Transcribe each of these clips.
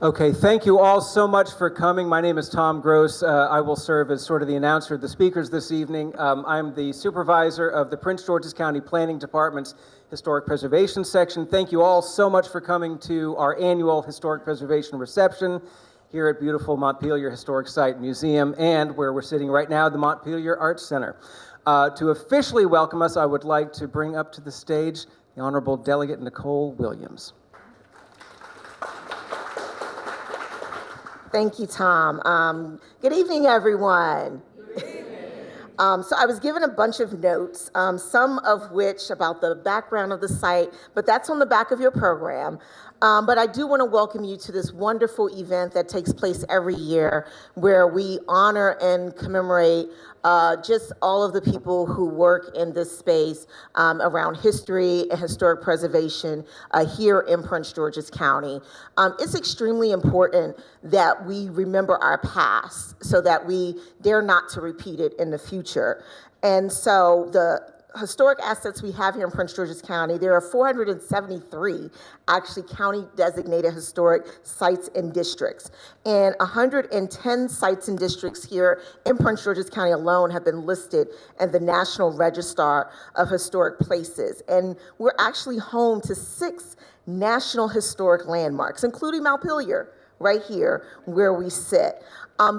Okay, thank you all so much for coming. My name is Tom Gross. I will serve as sort of the announcer of the speakers this evening. I'm the supervisor of the Prince George's County Planning Department's Historic Preservation Section. Thank you all so much for coming to our annual Historic Preservation Reception here at beautiful Montpelier Historic Site Museum and where we're sitting right now, the Montpelier Arts Center. To officially welcome us, I would like to bring up to the stage the Honorable Delegate Nicole Williams. Thank you, Tom. Good evening, everyone. Good evening. So I was given a bunch of notes, some of which about the background of the site, but that's on the back of your program. But I do want to welcome you to this wonderful event that takes place every year where we honor and commemorate just all of the people who work in this space around history and historic preservation here in Prince George's County. It's extremely important that we remember our past so that we dare not to repeat it in the future. And so the historic assets we have here in Prince George's County, there are 473 actually county designated historic sites and districts. And 110 sites and districts here in Prince George's County alone have been listed in the National Register of Historic Places. And we're actually home to 6 national historic landmarks, including Montpelier, right here where we sit.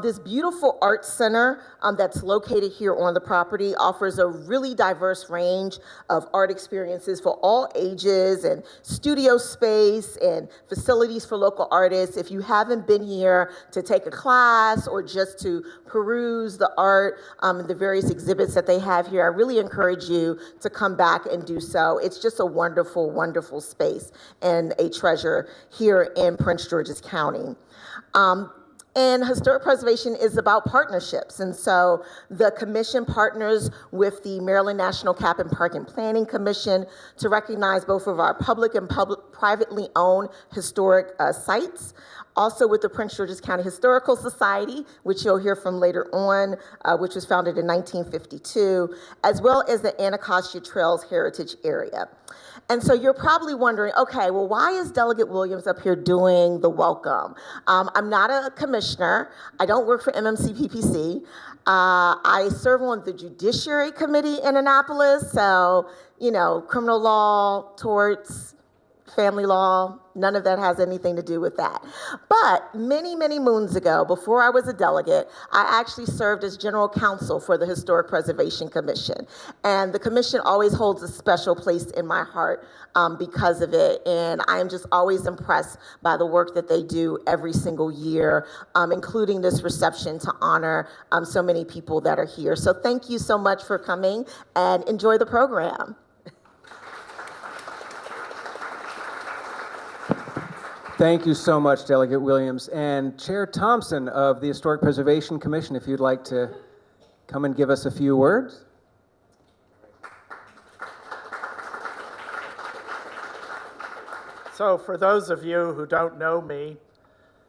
This beautiful art center that's located here on the property offers a really diverse range of art experiences for all ages and studio space and facilities for local artists. If you haven't been here to take a class or just to peruse the art and the various exhibits that they have here, I really encourage you to come back and do so. It's just a wonderful, wonderful space and a treasure here in Prince George's County. And historic preservation is about partnerships. And so the commission partners with the Maryland National Cap and Park and Planning Commission to recognize both of our public and privately owned historic sites. Also with the Prince George's County Historical Society, which you'll hear from later on, which was founded in 1952, as well as the Anacostia Trails Heritage Area. And so you're probably wondering, okay, well, why is Delegate Williams up here doing the welcome? I'm not a commissioner. I don't work for M-NCPPC. I serve on the Judiciary Committee in Annapolis. So, you know, criminal law, torts, family law, none of that has anything to do with that. But many, many moons ago, before I was a delegate, I actually served as general counsel for the Historic Preservation Commission. And the commission always holds a special place in my heart because of it. And I am just always impressed by the work that they do every single year, including this reception to honor so many people that are here. So thank you so much for coming and enjoy the program. Thank you so much, Delegate Williams. And Chair Thompson of the Historic Preservation Commission, if you'd like to come and give us a few words. So for those of you who don't know me,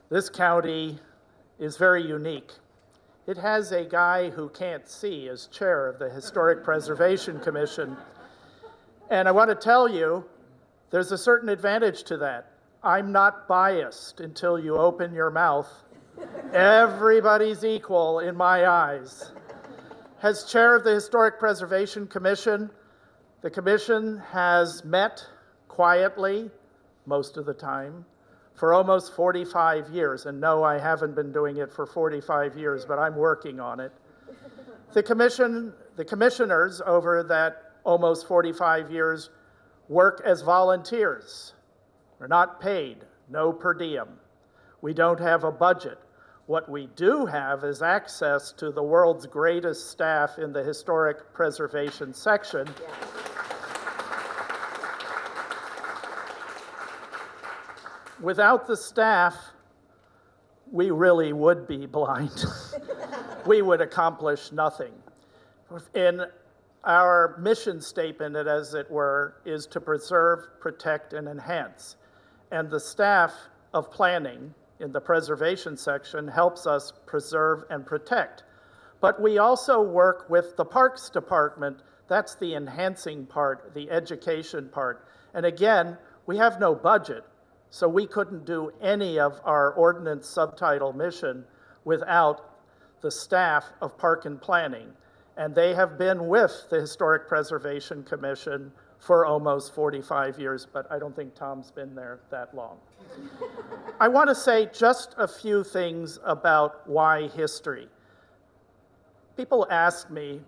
this county is very unique. It has a guy who can't see as chair of the Historic Preservation Commission. And I want to tell you, there's a certain advantage to that. I'm not biased until you open your mouth. Everybody's equal in my eyes. As chair of the Historic Preservation Commission, the commission has met quietly, most of the time, for almost 45 years. And no, I haven't been doing it for 45 years, but I'm working on it. The commissioners over that almost 45 years work as volunteers. We're not paid, no per diem. We don't have a budget. What we do have is access to the world's greatest staff in the historic preservation section. Yeah. Without the staff, we really would be blind. We would accomplish nothing. In our mission statement, as it were, is to preserve, protect, and enhance. And the staff of planning in the preservation section helps us preserve and protect. But we also work with the Parks Department. That's the enhancing part, the education part. And again, we have no budget. So we couldn't do any of our ordinance subtitle mission without the staff of Park and Planning. And they have been with the Historic Preservation Commission for almost 45 years, but I don't think Tom's been there that long. I want to say just a few things about why history. People ask me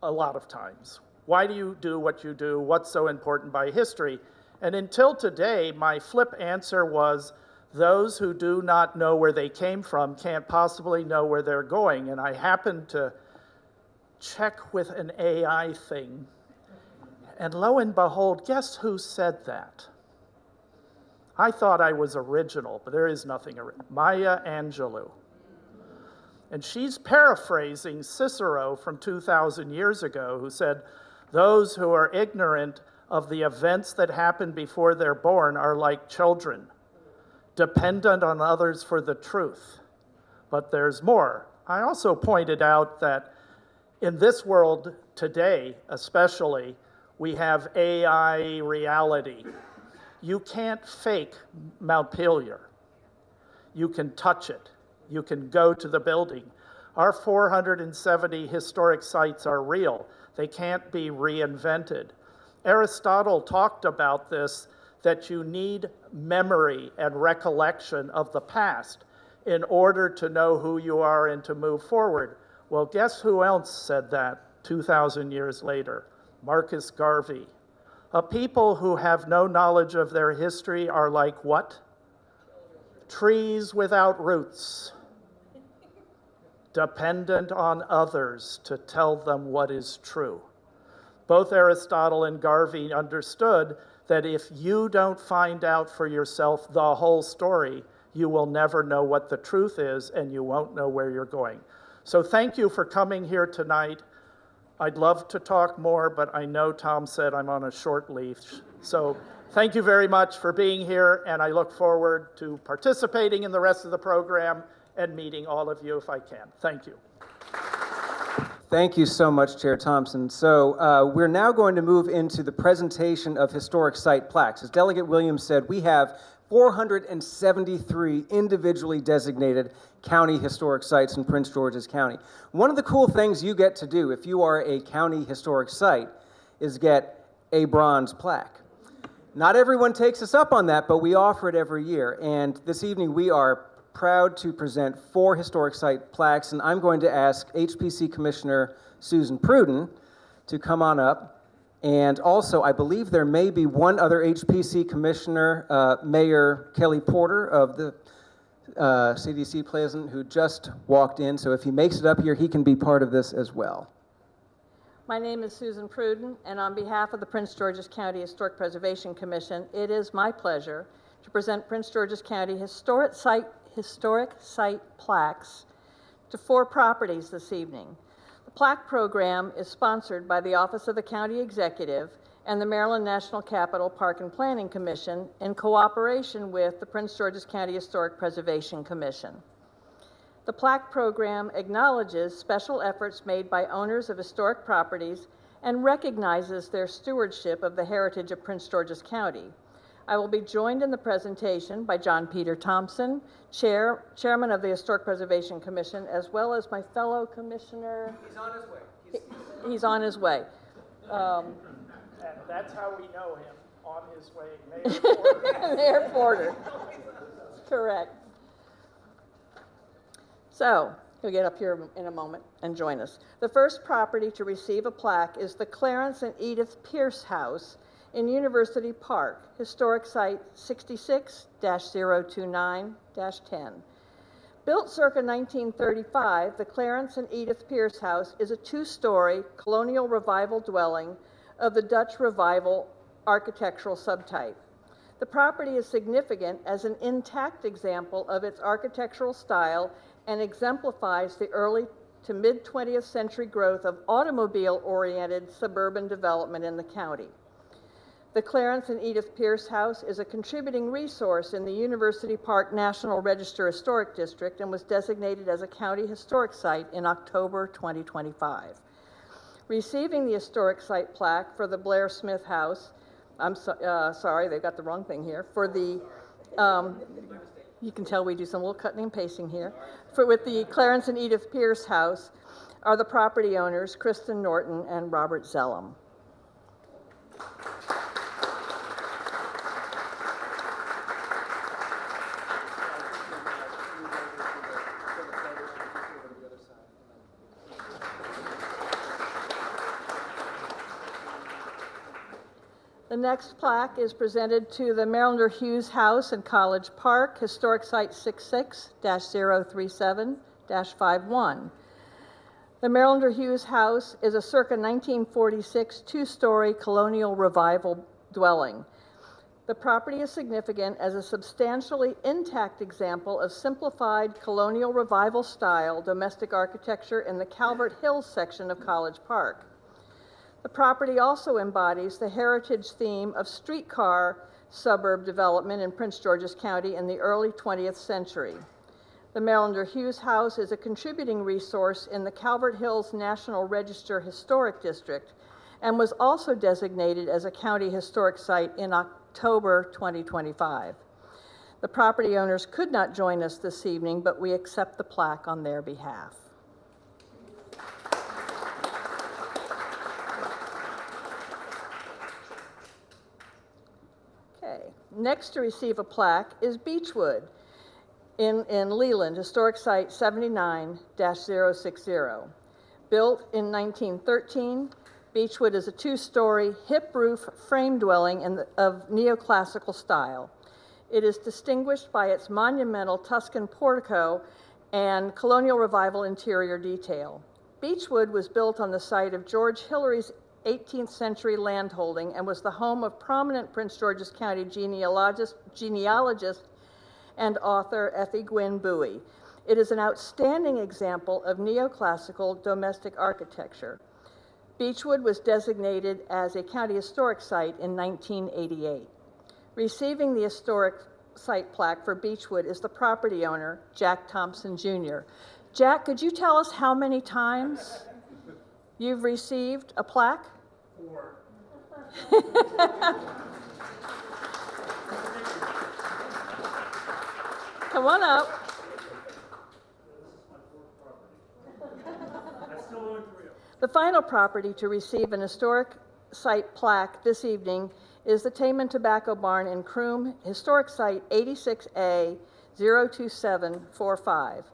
a lot of times, why do you do what you do? What's so important by history? And until today, my flip answer was, those who do not know where they came from can't possibly know where they're going. And I happened to check with an AI thing, and lo and behold, guess who said that? I thought I was original, but there is nothing original. Maya Angelou. And she's paraphrasing Cicero from 2,000 years ago, who said, those who are ignorant of the events that happen before they're born are like children, dependent on others for the truth. But there's more. I also pointed out that in this world today, especially, we have AI reality. You can't fake Montpelier. You can touch it. You can go to the building. Our 470 historic sites are real. They can't be reinvented. Aristotle talked about this, that you need memory and recollection of the past in order to know who you are and to move forward. Well, guess who else said that 2,000 years later? Marcus Garvey. A people who have no knowledge of their history are like what? Trees without roots, dependent on others to tell them what is true. Both Aristotle and Garvey understood that if you don't find out for yourself the whole story, you will never know what the truth is, and you won't know where you're going. So thank you for coming here tonight. I'd love to talk more, but I know Tom said I'm on a short leash. So thank you very much for being here, and I look forward to participating in the rest of the program and meeting all of you if I can. Thank you. Thank you so much, Chair Thompson. So we're now going to move into the presentation of historic site plaques. As Delegate Williams said, we have 473 individually designated county historic sites in Prince George's County. One of the cool things you get to do if you are a county historic site is get a bronze plaque. Not everyone takes us up on that, but we offer it every year. And this evening we are proud to present 4 historic site plaques, and I'm going to ask HPC Commissioner Susan Pruden to come on up. And also, I believe there may be one other HPC Commissioner, Mayor Kelly Porter of the CDC Pleasant, who just walked in. So if he makes it up here, he can be part of this as well. My name is Susan Pruden, and on behalf of the Prince George's County Historic Preservation Commission, it is my pleasure to present Prince George's County historic site plaques to 4 properties this evening. The plaque program is sponsored by the Office of the County Executive and the Maryland National Capital Park and Planning Commission in cooperation with the Prince George's County Historic Preservation Commission. The plaque program acknowledges special efforts made by owners of historic properties and recognizes their stewardship of the heritage of Prince George's County. I will be joined in the presentation by John Peter Thompson, Chairman of the Historic Preservation Commission, as well as my fellow commissioner. He's on his way. He's on his way. And that's how we know him, on his way, Mayor Porter. Mayor Porter. Correct. So, he'll get up here in a moment and join us. The first property to receive a plaque is the Clarence and Edith Pierce House in University Park, Historic Site 66-029-10. Built circa 1935, the Clarence and Edith Pierce House is a 2-story colonial revival dwelling of the Dutch Revival architectural subtype. The property is significant as an intact example of its architectural style and exemplifies the early to mid-20th century growth of automobile-oriented suburban development in the county. The Clarence and Edith Pierce House is a contributing resource in the University Park National Register Historic District and was designated as a county historic site in October 2025. Receiving the historic site plaque for the Blair Smith House, sorry, they got the wrong thing here, for the You can tell we do some little cutting and pasting here. With the Clarence and Edith Pierce House are the property owners, Kristen Norton and Robert Zellum. The next plaque is presented to the Marilander Hughes House in College Park, Historic Site 66-037-51. The Marilander Hughes House is a circa 1946 two-story colonial revival dwelling. The property is significant as a substantially intact example of simplified colonial revival style domestic architecture in the Calvert Hills section of College Park. The property also embodies the heritage theme of streetcar suburb development in Prince George's County in the early 20th century. The Marilander Hughes House is a contributing resource in the Calvert Hills National Register Historic District and was also designated as a county historic site in October 2025. The property owners could not join us this evening, but we accept the plaque on their behalf. Next to receive a plaque is Beechwood in Leland, Historic Site 79-060. Built in 1913, Beechwood is a two-story hip roof frame dwelling of neoclassical style. It is distinguished by its monumental Tuscan portico and colonial revival interior detail. Beechwood was built on the site of George Hillary's 18th century landholding and was the home of prominent Prince George's County genealogist and author Effie Gwynn Bowie. It is an outstanding example of neoclassical domestic architecture. Beechwood was designated as a county historic site in 1988. Receiving the historic site plaque for Beechwood is the property owner, Jack Thompson Jr. Jack, could you tell us how many times you've received a plaque? 4. Come on up. The final property to receive an historic site plaque this evening is the Taman Tobacco Barn in Croom, Historic Site 86A-02745.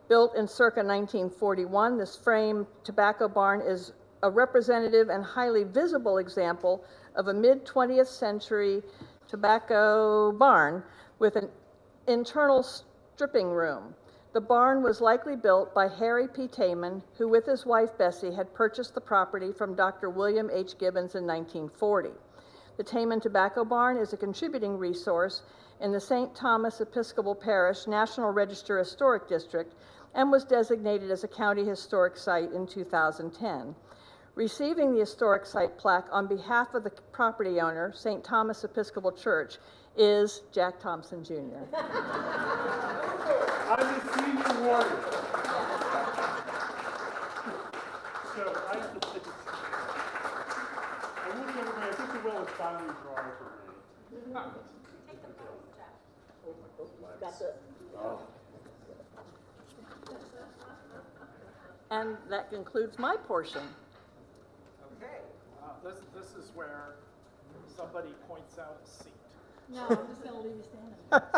Built in circa 1941, this frame tobacco barn is a representative and highly visible example of a mid-20th century tobacco barn with an internal stripping room. The barn was likely built by Harry P. Taman, who with his wife Bessie had purchased the property from Dr. William H. Gibbons in 1940. The Taman Tobacco Barn is a contributing resource in the St. Thomas Episcopal Parish National Register Historic District and was designated as a county historic site in 2010. Receiving the historic site plaque on behalf of the property owner, St. Thomas Episcopal Church, is Jack Thompson Jr. I'm the senior warrior. So I wish everybody, I think the will is finally dry for me. And that concludes my portion. Okay. This is where somebody points out a seat. No, I'm just going to leave you standing.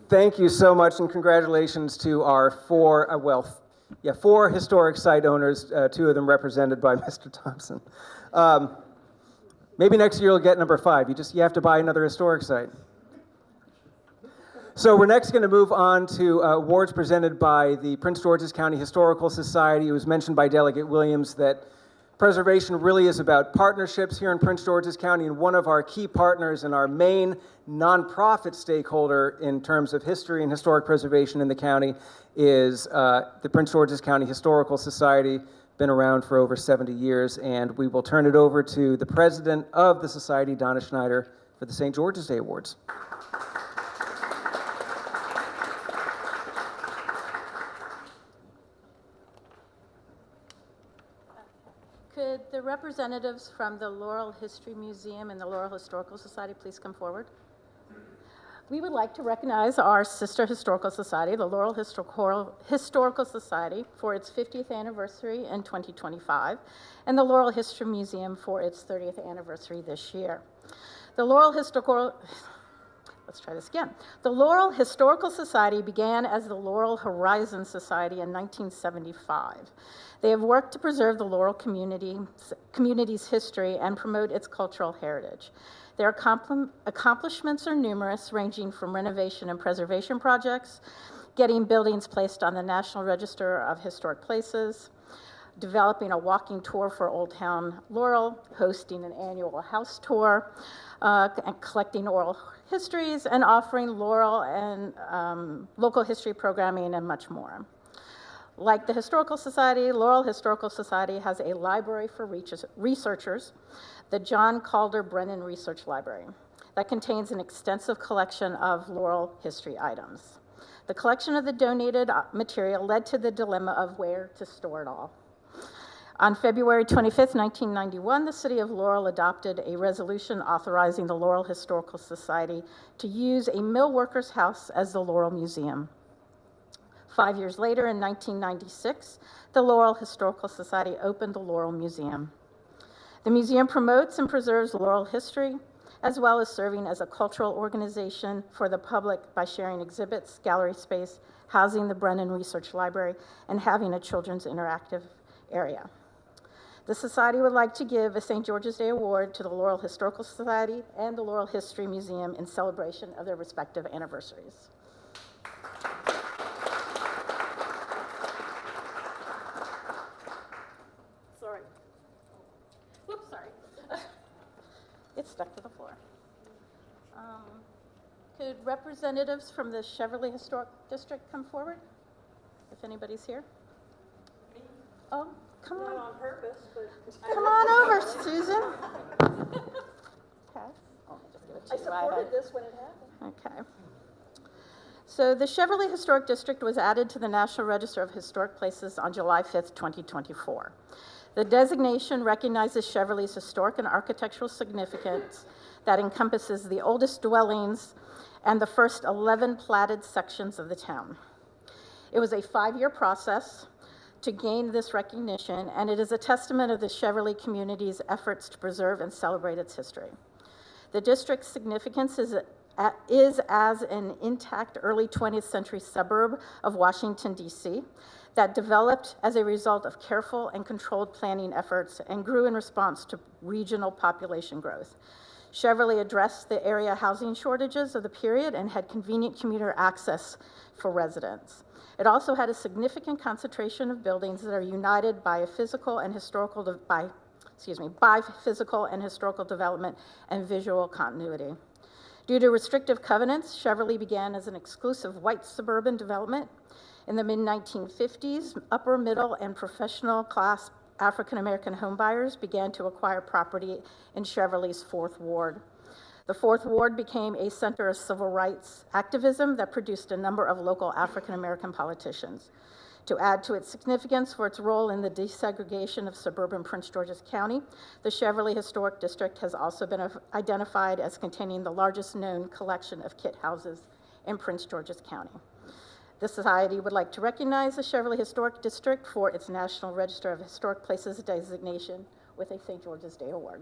Thank you so much, and congratulations to our four historic site owners, 2 of them represented by Mr. Thompson. Maybe next year you'll get number 5. You have to buy another historic site. So we're next going to move on to awards presented by the Prince George's County Historical Society. It was mentioned by Delegate Williams that preservation really is about partnerships here in Prince George's County, and one of our key partners and our main nonprofit stakeholder in terms of history and historic preservation in the county is the Prince George's County Historical Society. Been around for over 70 years, and we will turn it over to the president of the society, Donna Schneider, for the St. George's Day Awards. Could the representatives from the Laurel History Museum and the Laurel Historical Society please come forward? We would like to recognize our sister historical society, the Laurel Historical Society, for its 50th anniversary in 2025, and the Laurel History Museum for its 30th anniversary this year. The Laurel Historical Society began as the Laurel Horizon Society in 1975. They have worked to preserve the Laurel community's history and promote its cultural heritage. Their accomplishments are numerous, ranging from renovation and preservation projects, getting buildings placed on the National Register of Historic Places, developing a walking tour for Old Town Laurel, hosting an annual house tour, and collecting oral histories, and offering Laurel and local history programming and much more. Like the Historical Society, Laurel Historical Society has a library for researchers, the John Calder Brennan Research Library, that contains an extensive collection of Laurel history items. The collection of the donated material led to the dilemma of where to store it all. On February 25th, 1991, the City of Laurel adopted a resolution authorizing the Laurel Historical Society to use a mill worker's house as the Laurel Museum. 5 years later, in 1996, the Laurel Historical Society opened the Laurel Museum. The museum promotes and preserves Laurel history, as well as serving as a cultural organization for the public by sharing exhibits, gallery space, housing the Brennan Research Library, and having a children's interactive area. The Society would like to give a St. George's Day Award to the Laurel Historical Society and the Laurel History Museum in celebration of their respective anniversaries. Sorry. Whoops, sorry. It stuck to the floor. Could representatives from the Cheverly Historic District come forward? If anybody's here? Oh, come on. Not on purpose, but Come on over, Susan. Okay. I'll just give it to I you. supported this when it happened. Okay. So the Cheverly Historic District was added to the National Register of Historic Places on July 5th, 2024. The designation recognizes Cheverly's historic and architectural significance that encompasses the oldest dwellings and the first 11 platted sections of the town. It was a 5-year process to gain this recognition, and it is a testament of the Cheverly community's efforts to preserve and celebrate its history. The district's significance is as an intact early 20th century suburb of Washington, D.C., that developed as a result of careful and controlled planning efforts and grew in response to regional population growth. Cheverly addressed the area housing shortages of the period and had convenient commuter access for residents. It also had a significant concentration of buildings that are united by physical and historical development and visual continuity. Due to restrictive covenants, Cheverly began as an exclusive white suburban development. In the mid-1950s, upper, middle, and professional class African-American homebuyers began to acquire property in Cheverly's 4th Ward. The 4th Ward became a center of civil rights activism that produced a number of local African-American politicians. To add to its significance for its role in the desegregation of suburban Prince George's County, the Cheverly Historic District has also been identified as containing the largest known collection of kit houses in Prince George's County. The Society would like to recognize the Cheverly Historic District for its National Register of Historic Places designation with a St. George's Day Award.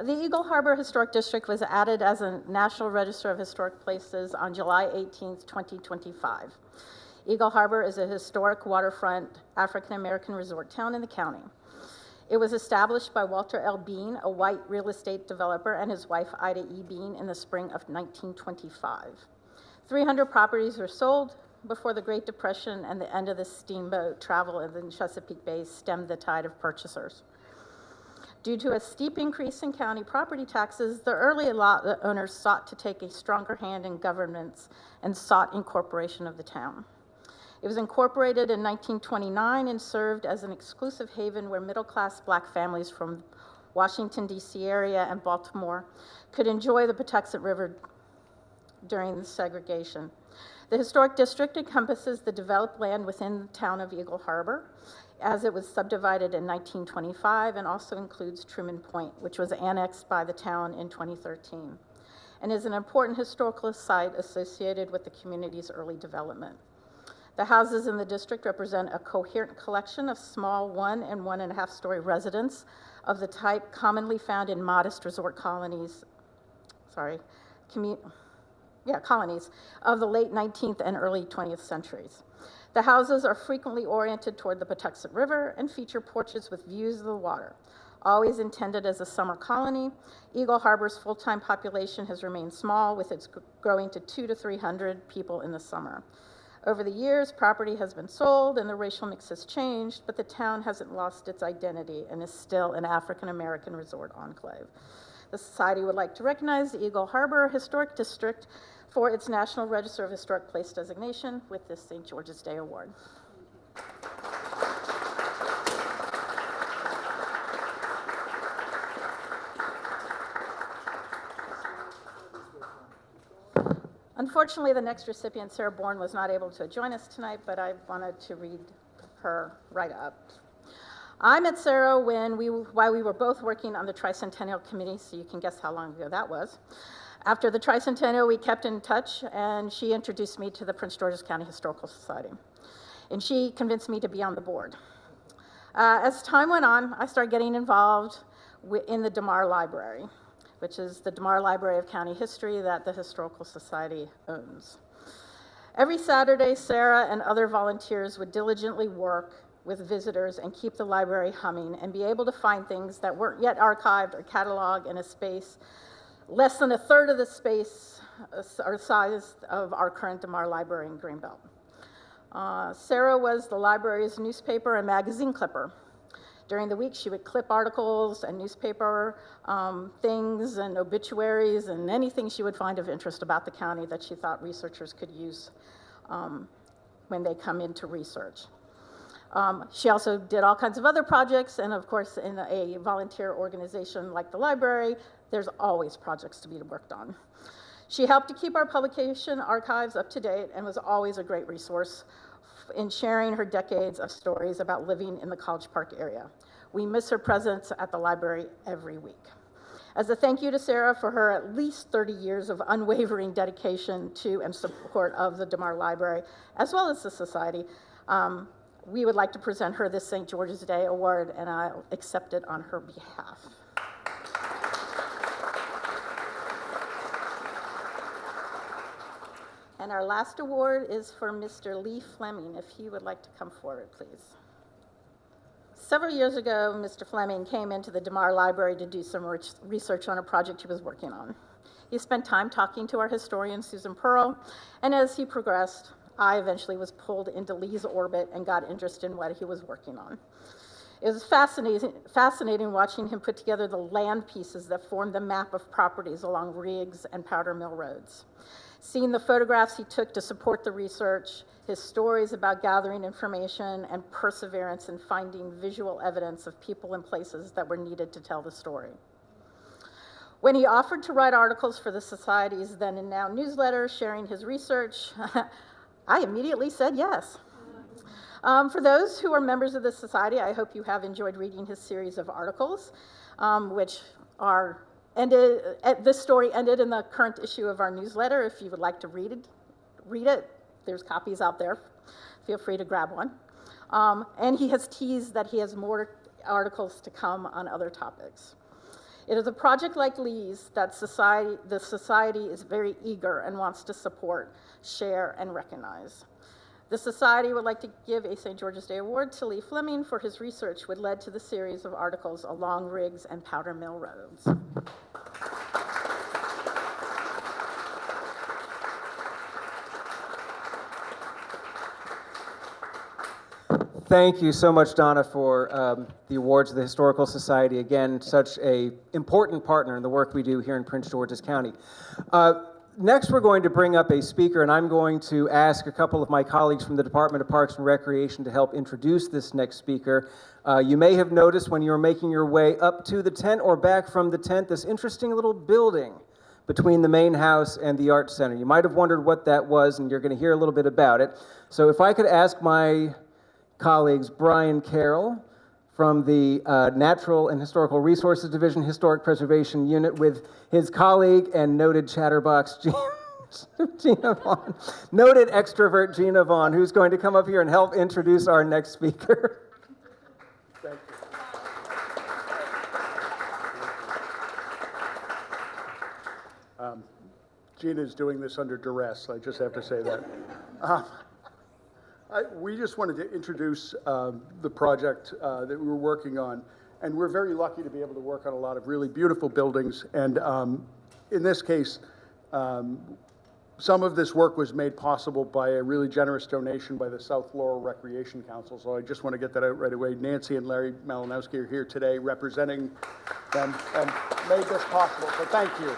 The Eagle Harbor Historic District was added as a National Register of Historic Places on July 18, 2025. Eagle Harbor is a historic waterfront African-American resort town in the county. It was established by Walter L. Bean, a white real estate developer, and his wife, Ida E. Bean, in the spring of 1925. 300 properties were sold before the Great Depression and the end of the steamboat travel in the Chesapeake Bay stemmed the tide of purchasers. Due to a steep increase in county property taxes, the early lot owners sought to take a stronger hand in governance and sought incorporation of the town. It was incorporated in 1929 and served as an exclusive haven where middle-class Black families from Washington, D.C. area and Baltimore could enjoy the Patuxent River during the segregation. The historic district encompasses the developed land within the town of Eagle Harbor, as it was subdivided in 1925, and also includes Truman Point, which was annexed by the town in 2013, and is an important historical site associated with the community's early development. The houses in the district represent a coherent collection of small 1 and 1.5 story residents of the type commonly found in modest resort colonies, colonies of the late 19th and early 20th centuries. The houses are frequently oriented toward the Patuxent River and feature porches with views of the water. Always intended as a summer colony, Eagle Harbor's full-time population has remained small, with its growing to 200 to 300 people in the summer. Over the years, property has been sold and the racial mix has changed, but the town hasn't lost its identity and is still an African-American resort enclave. The Society would like to recognize the Eagle Harbor Historic District for its National Register of Historic Place designation with this St. George's Day Award. Unfortunately, the next recipient, Sarah Bourne, was not able to join us tonight, but I wanted to read her write-up. I met Sarah while we were both working on the Tricentennial Committee, so you can guess how long ago that was. After the Tricentennial, we kept in touch, and she introduced me to the Prince George's County Historical Society, and she convinced me to be on the board. As time went on, I started getting involved in the DeMar Library, which is the DeMar Library of County History that the Historical Society owns. Every Saturday, Sarah and other volunteers would diligently work with visitors and keep the library humming and be able to find things that weren't yet archived or cataloged in a space less than a third of the space or size of our current DeMar Library in Greenbelt. Sarah was the library's newspaper and magazine clipper. During the week, she would clip articles and newspaper things and obituaries and anything she would find of interest about the county that she thought researchers could use when they come into research. She also did all kinds of other projects, and of course, in a volunteer organization like the library, there's always projects to be worked on. She helped to keep our publication archives up to date and was always a great resource in sharing her decades of stories about living in the College Park area. We miss her presence at the library every week. As a thank you to Sarah for her at least 30 years of unwavering dedication to and support of the DeMar Library, as well as the Society, we would like to present her this St. George's Day Award, and I'll accept it on her behalf. And our last award is for Mr. Lee Fleming, if he would like to come forward, please. Several years ago, Mr. Fleming came into the DeMar Library to do some research on a project he was working on. He spent time talking to our historian, Susan Pearl, and as he progressed, I eventually was pulled into Lee's orbit and got interested in what he was working on. It was fascinating watching him put together the land pieces that formed the map of properties along Riggs and Powder Mill Roads. Seeing the photographs he took to support the research, his stories about gathering information, and perseverance in finding visual evidence of people and places that were needed to tell the story. When he offered to write articles for the Society's then and now newsletter sharing his research, I immediately said yes. For those who are members of the Society, I hope you have enjoyed reading his series of articles, which are this story ended in the current issue of our newsletter. If you would like to read it, there's copies out there. Feel free to grab one. And he has teased that he has more articles to come on other topics. It is a project like Lee's that the Society is very eager and wants to support, share, and recognize. The Society would like to give a St. George's Day Award to Lee Fleming for his research which led to the series of articles along Riggs and Powder Mill Roads. Thank you so much, Donna, for the awards of the Historical Society. Again, such an important partner in the work we do here in Prince George's County. Next, we're going to bring up a speaker, and I'm going to ask a couple of my colleagues from the Department of Parks and Recreation to help introduce this next speaker. You may have noticed when you were making your way up to the tent or back from the tent, this interesting little building between the main house and the Art Center. You might have wondered what that was, and you're going to hear a little bit about it. So if I could ask my colleagues, Brian Carroll from the Natural and Historical Resources Division Historic Preservation Unit, with his colleague and noted chatterbox, Gina Vaughn, noted extrovert Gina Vaughn, who's going to come up here and help introduce our next speaker. Thank you. Gina's doing this under duress, I just have to say that. We just wanted to introduce the project that we were working on, and we're very lucky to be able to work on a lot of really beautiful buildings, and in this case, some of this work was made possible by a really generous donation by the South Laurel Recreation Council, so I just want to get that out right away. Nancy and Larry Malinowski are here today representing them and made this possible, so thank you.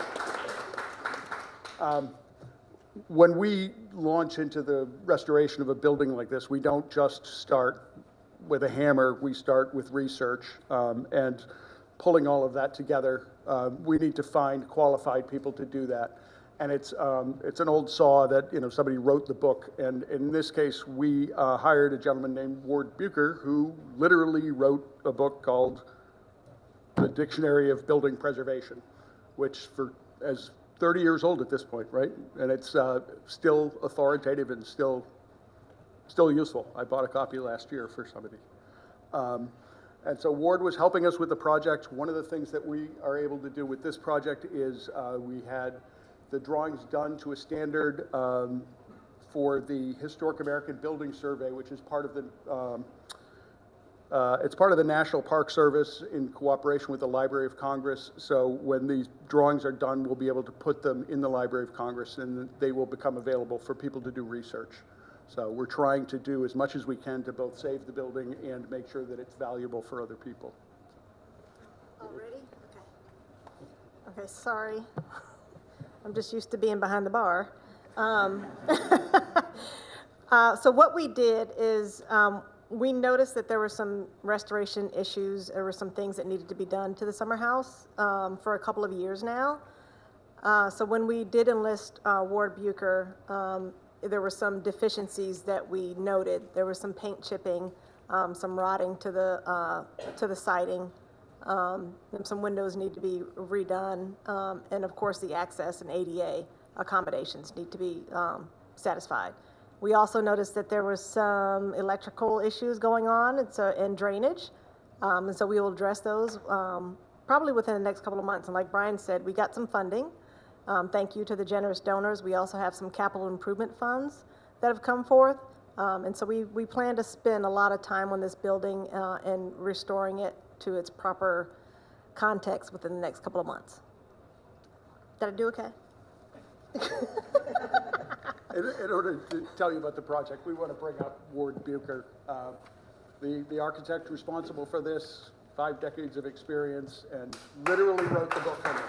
When we launch into the restoration of a building like this, we don't just start with a hammer, we start with research, and pulling all of that together, we need to find qualified people to do that. And it's an old saw that, somebody wrote the book, and in this case, we hired a gentleman named Ward Bucher, who literally wrote a book called The Dictionary of Building Preservation, which as 30 years old at this point, right? And it's still authoritative and still useful. I bought a copy last year for somebody. And so Ward was helping us with the project. One of the things that we are able to do with this project is we had the drawings done to a standard for the Historic American Building Survey, which is part of the it's part of the National Park Service in cooperation with the Library of Congress. So when these drawings are done, we'll be able to put them in the Library of Congress, and they will become available for people to do research. So we're trying to do as much as we can to both save the building and make sure that it's valuable for other people. Already? Okay. Okay, sorry. I'm just used to being behind the bar. So what we did is we noticed that there were some restoration issues. There were some things that needed to be done to the summer house for a couple of years now. So when we did enlist Ward Bucher, there were some deficiencies that we noted. There was some paint chipping, some rotting to the siding, and some windows need to be redone, and of course the access and ADA accommodations need to be satisfied. We also noticed that there was some electrical issues going on and drainage, and so we will address those probably within the next couple of months. And like Brian said, we got some funding. Thank you to the generous donors. We also have some capital improvement funds that have come forth, and so we plan to spend a lot of time on this building and restoring it to its proper context within the next couple of months. Did I do okay? In order to tell you about the project, we want to bring up Ward Bucher, the architect responsible for this, 5 decades of experience, and literally wrote the book on it.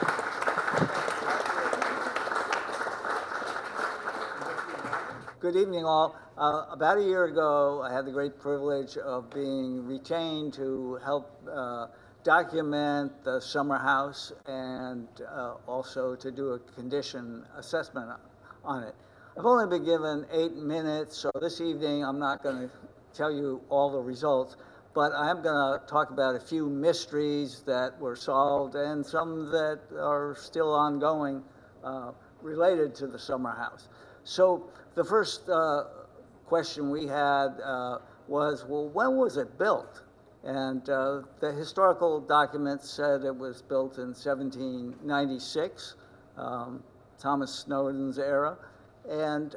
Good evening, all. About a year ago, I had the great privilege of being retained to help document the summer house and also to do a condition assessment on it. I've only been given 8 minutes, so this evening I'm not going to tell you all the results, but I'm going to talk about a few mysteries that were solved and some that are still ongoing related to the summer house. So the first question we had was, well, when was it built? And the historical documents said it was built in 1796, Thomas Snowden's era. And,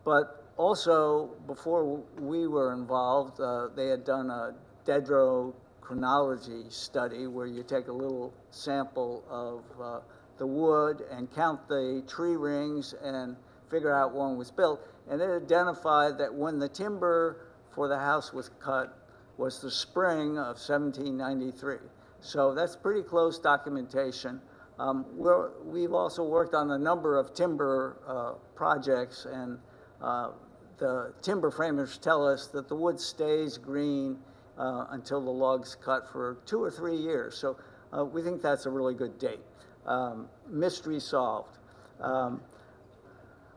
but also before we were involved, they had done a dendrochronology study where you take a little sample of the wood and count the tree rings and figure out when it was built. And it identified that when the timber for the house was cut was the spring of 1793. So that's pretty close documentation. We've also worked on a number of timber projects, and the timber framers tell us that the wood stays green until the log's cut for 2 or 3 years. So we think that's a really good date. mystery solved.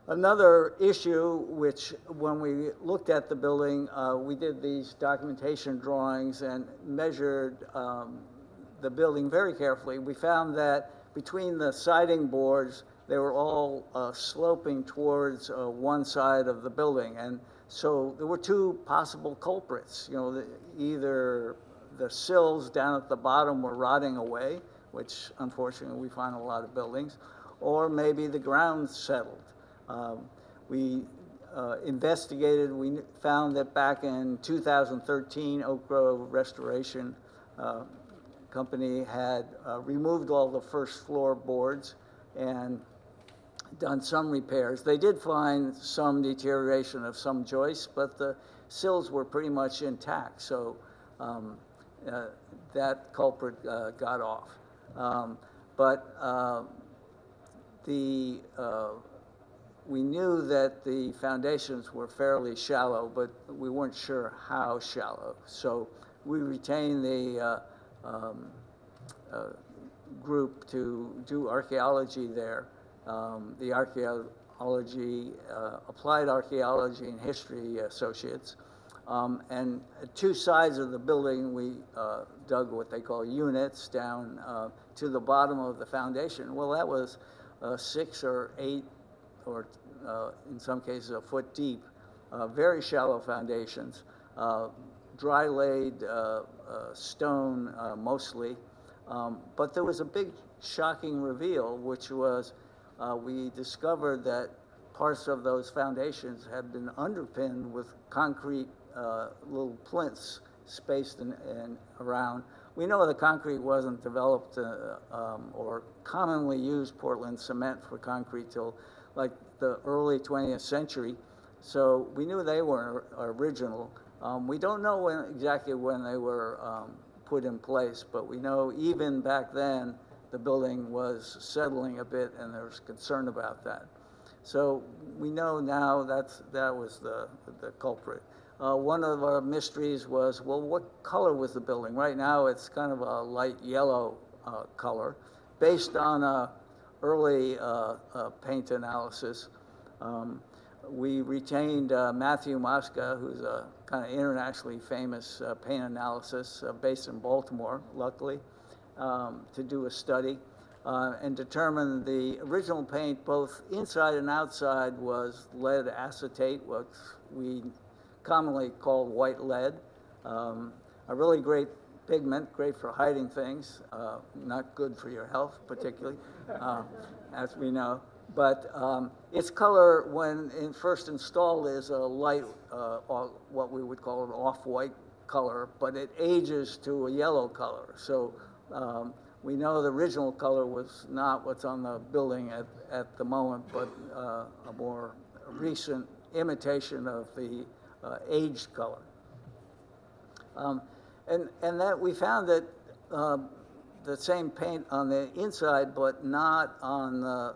Another issue, which when we looked at the building, we did these documentation drawings and measured the building very carefully. We found that between the siding boards, they were all sloping towards one side of the building. And so there were two possible culprits. You know, either the sills down at the bottom were rotting away, which unfortunately we find in a lot of buildings, or maybe the ground settled. We investigated, we found that back in 2013, Oak Grove Restoration Company had removed all the first floor boards and done some repairs. They did find some deterioration of some joists, but the sills were pretty much intact, so that culprit got off. We knew that the foundations were fairly shallow, but we weren't sure how shallow. So we retained the group to do archaeology there. The archaeology, applied archaeology and history associates. And at two sides of the building, we dug what they call units down to the bottom of the foundation. Well, that was 6 or 8 or in some cases a foot deep, very shallow foundations, dry laid stone mostly. But there was a big shocking reveal, which was we discovered that parts of those foundations had been underpinned with concrete little plinths spaced and around. We know the concrete wasn't developed or commonly used Portland cement for concrete till like the early 20th century. So we knew they were original. We don't know exactly when they were put in place, but we know even back then the building was settling a bit and there was concern about that. So we know now that was the culprit. One of our mysteries was, well, what color was the building? Right now it's kind of a light yellow color based on a early paint analysis. We retained Matthew Mosca, who's a kind of internationally famous paint analysis based in Baltimore, luckily, to do a study and determine the original paint, both inside and outside, was lead acetate, what we commonly call white lead. A really great pigment, great for hiding things, not good for your health particularly, as we know. But its color, when first installed, is a light, what we would call an off-white color, but it ages to a yellow color. So we know the original color was not what's on the building at the moment, but a more recent imitation of the aged color. And that we found that the same paint on the inside, but not on the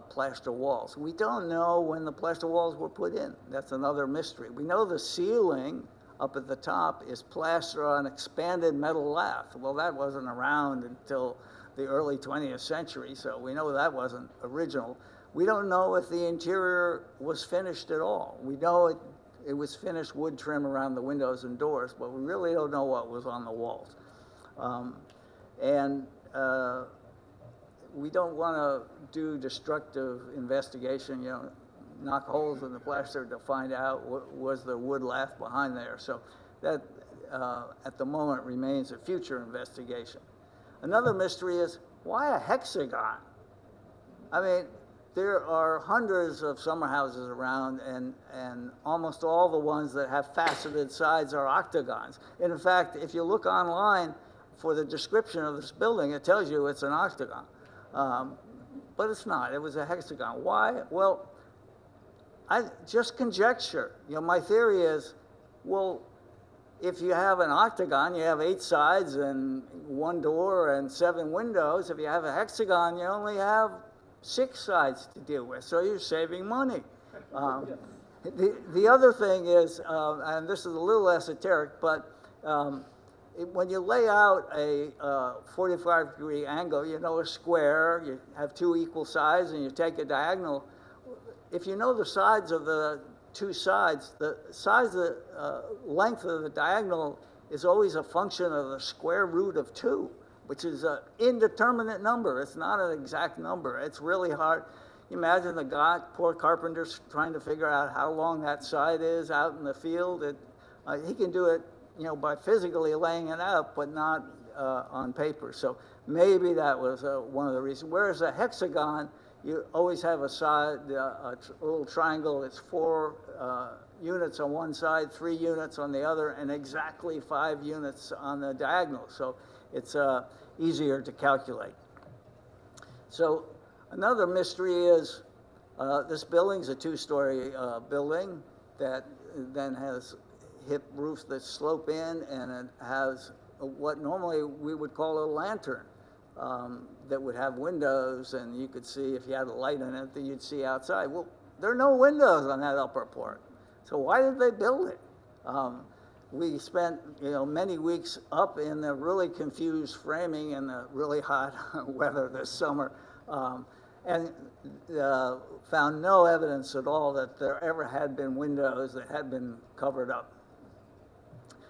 plaster walls. We don't know when the plaster walls were put in. That's another mystery. We know the ceiling up at the top is plaster on expanded metal lath. Well, that wasn't around until the early 20th century, so we know that wasn't original. We don't know if the interior was finished at all. We know it was finished wood trim around the windows and doors, but we really don't know what was on the walls. We don't want to do destructive investigation, you know, knock holes in the plaster to find out what was the wood lath behind there. So that, at the moment, remains a future investigation. Another mystery is, why a hexagon? I mean, there are hundreds of summer houses around, and almost all the ones that have faceted sides are octagons. And in fact, if you look online for the description of this building, it tells you it's an octagon. But it's not. It was a hexagon. Why? Well, I just conjecture. You know, my theory is, well, if you have an octagon, you have 8 sides and 1 door and 7 windows. If you have a hexagon, you only have 6 sides to deal with, so you're saving money. The other thing is, and this is a little esoteric, but when you lay out a 45-degree angle, you know, a square, you have two equal sides and you take a diagonal. If you know the sides of the two sides, the size of the length of the diagonal is always a function of the square root of 2, which is an indeterminate number. It's not an exact number. It's really hard. You imagine the guy, poor carpenter's trying to figure out how long that side is out in the field. He can do it, you know, by physically laying it out, but not on paper. So maybe that was one of the reasons. Whereas a hexagon, you always have a side, a little triangle. It's 4 units on one side, 3 units on the other, and exactly 5 units on the diagonal. So it's easier to calculate. So another mystery is this building's a 2-story building that then has hip roofs that slope in, and it has what normally we would call a lantern that would have windows, and you could see, if you had a light in it, that you'd see outside. Well, there are no windows on that upper part. So why did they build it? We spent, you know, many weeks up in the really confused framing in the really hot weather this summer, and found no evidence at all that there ever had been windows that had been covered up.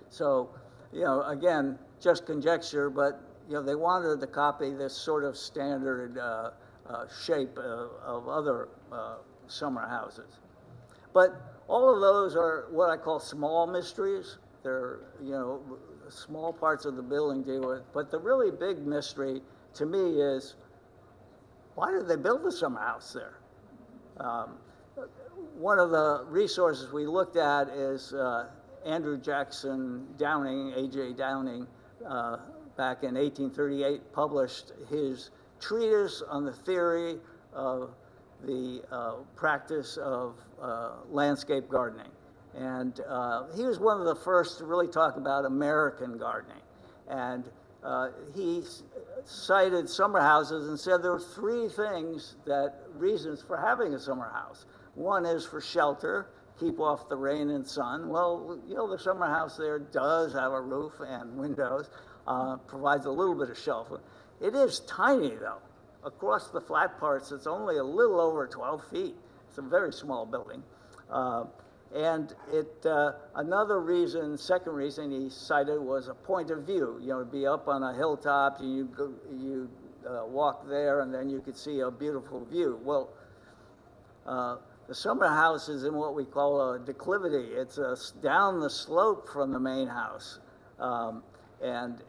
So, you know, again, just conjecture, but, you know, they wanted to copy this sort of standard shape of other summer houses. But all of those are what I call small mysteries. They're, you know, small parts of the building deal with. But the really big mystery to me is, why did they build the summer house there? One of the resources we looked at is Andrew Jackson Downing, A.J. Downing, back in 1838, published his treatise on the theory of the practice of landscape gardening. And he was one of the first to really talk about American gardening. And he cited summer houses and said there were 3 reasons for having a summer house. One is for shelter, keep off the rain and sun. Well, you know, the summer house there does have a roof and windows, provides a little bit of shelter. It is tiny, though. Across the flat parts, it's only a little over 12 feet. It's a very small building. And another reason, second reason he cited was a point of view. You know, it'd be up on a hilltop, you walk there, and then you could see a beautiful view. Well, the summer house is in what we call a declivity. It's down the slope from the main house. And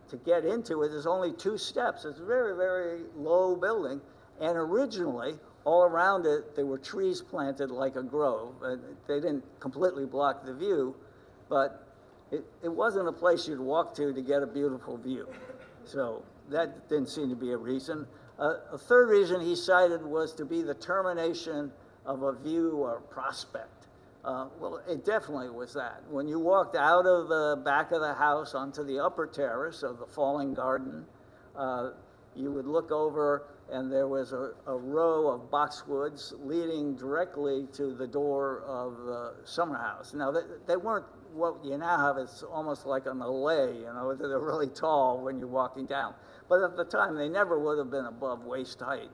to get into it is only 2 steps. It's a very, very low building. And originally, all around it, there were trees planted like a grove. They didn't completely block the view, but it wasn't a place you'd walk to get a beautiful view. So that didn't seem to be a reason. A third reason he cited was to be the termination of a view or prospect. Well, it definitely was that. When you walked out of the back of the house onto the upper terrace of the falling garden, you would look over and there was a row of boxwoods leading directly to the door of the summer house. Now, they weren't what you now have. It's almost like an alley, you know, they're really tall when you're walking down. But at the time, they never would have been above waist height,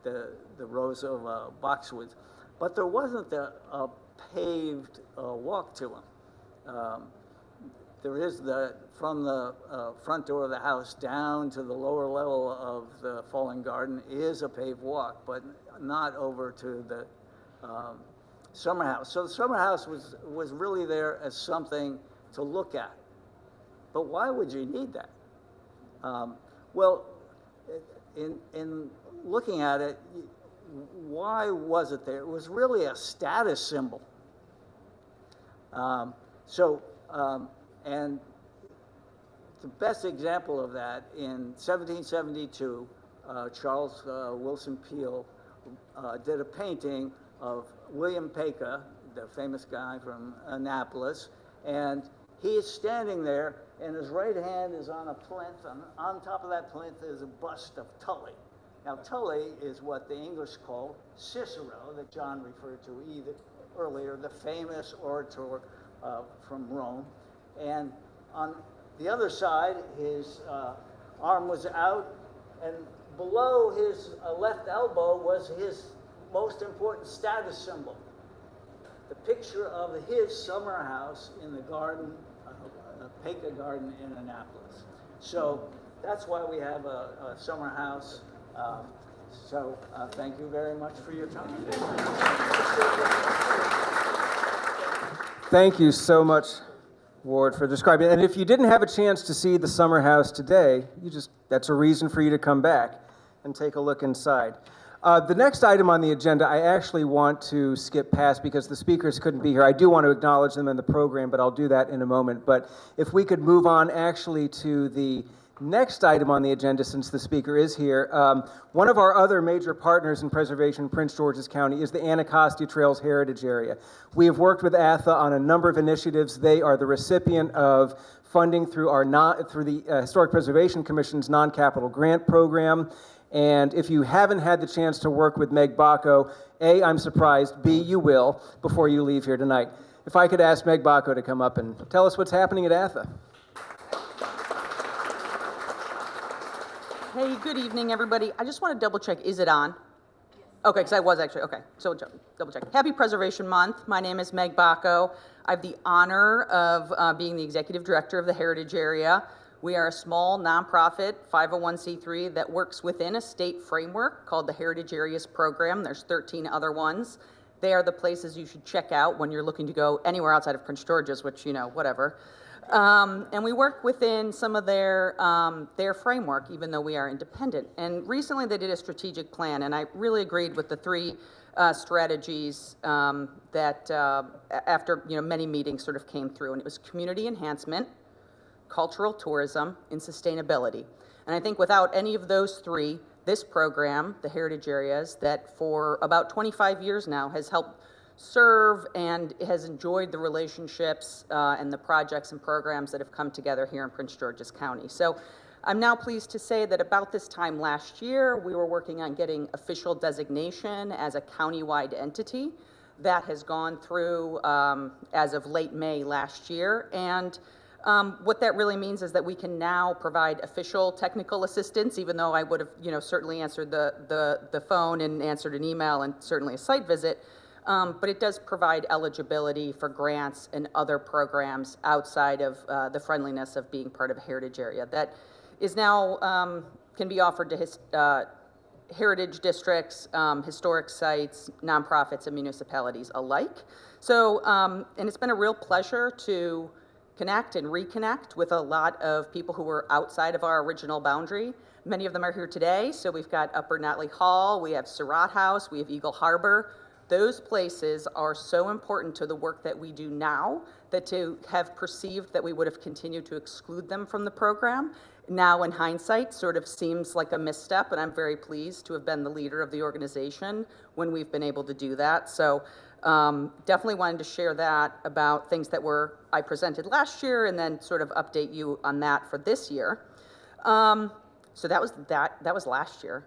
the rows of boxwoods. But there wasn't a paved walk to them. There is from the front door of the house down to the lower level of the fallen garden is a paved walk, but not over to the summer house. So the summer house was really there as something to look at. But why would you need that? Well, in looking at it, why was it there? It was really a status symbol. And the best example of that, in 1772, Charles Wilson Peale did a painting of William Paca, the famous guy from Annapolis, and he is standing there, and his right hand is on a plinth, and on top of that plinth is a bust of Tully. Now, Tully is what the English call Cicero, that John referred to earlier, the famous orator from Rome. And on the other side, his arm was out, and below his left elbow was his most important status symbol, the picture of his summer house in the garden, Peka Garden in Annapolis. So that's why we have a summer house. Thank you very much for your time. Thank you so much, Ward, for describing it. And if you didn't have a chance to see the summer house today, that's a reason for you to come back and take a look inside. The next item on the agenda, I actually want to skip past because the speakers couldn't be here. I do want to acknowledge them in the program, but I'll do that in a moment. But if we could move on actually to the next item on the agenda, since the speaker is here, one of our other major partners in preservation in Prince George's County is the Anacostia Trails Heritage Area. We have worked with ATHA on a number of initiatives. They are the recipient of funding through the Historic Preservation Commission's non-capital grant program. And if you haven't had the chance to work with Meg Bacco, A, I'm surprised, B, you will before you leave here tonight. If I could ask Meg Bacco to come up and tell us what's happening at ATHA. Hey, good evening, everybody. I just want to double check, is it on? Okay, because I was actually, okay, so double check. Happy Preservation Month. My name is Meg Bacco. I have the honor of being the executive director of the Heritage Area. We are a small nonprofit 501c3 that works within a state framework called the Heritage Areas Program. There's 13 other ones. They are the places you should check out when you're looking to go anywhere outside of Prince George's, which, you know, whatever. And we work within some of their framework, even though we are independent. And recently they did a strategic plan, and I really agreed with the three strategies that after many meetings sort of came through. And it was community enhancement, cultural tourism, and sustainability. And I think without any of those three, this program, the Heritage Areas, that for about 25 years now has helped serve and has enjoyed the relationships and the projects and programs that have come together here in Prince George's County. So I'm now pleased to say that about this time last year, we were working on getting official designation as a countywide entity. That has gone through as of late May last year. And what that really means is that we can now provide official technical assistance, even though I would have, certainly answered the phone and answered an email and certainly a site visit. But it does provide eligibility for grants and other programs outside of the friendliness of being part of a heritage area. That is now can be offered to heritage districts, historic sites, nonprofits, and municipalities alike. So, and it's been a real pleasure to connect and reconnect with a lot of people who were outside of our original boundary. Many of them are here today. So we've got Upper Notley Hall, we have Surratt House, we have Eagle Harbor. Those places are so important to the work that we do now that to have perceived that we would have continued to exclude them from the program, now in hindsight sort of seems like a misstep, and I'm very pleased to have been the leader of the organization when we've been able to do that. So definitely wanted to share that about things that I presented last year and then sort of update you on that for this year. So that was last year.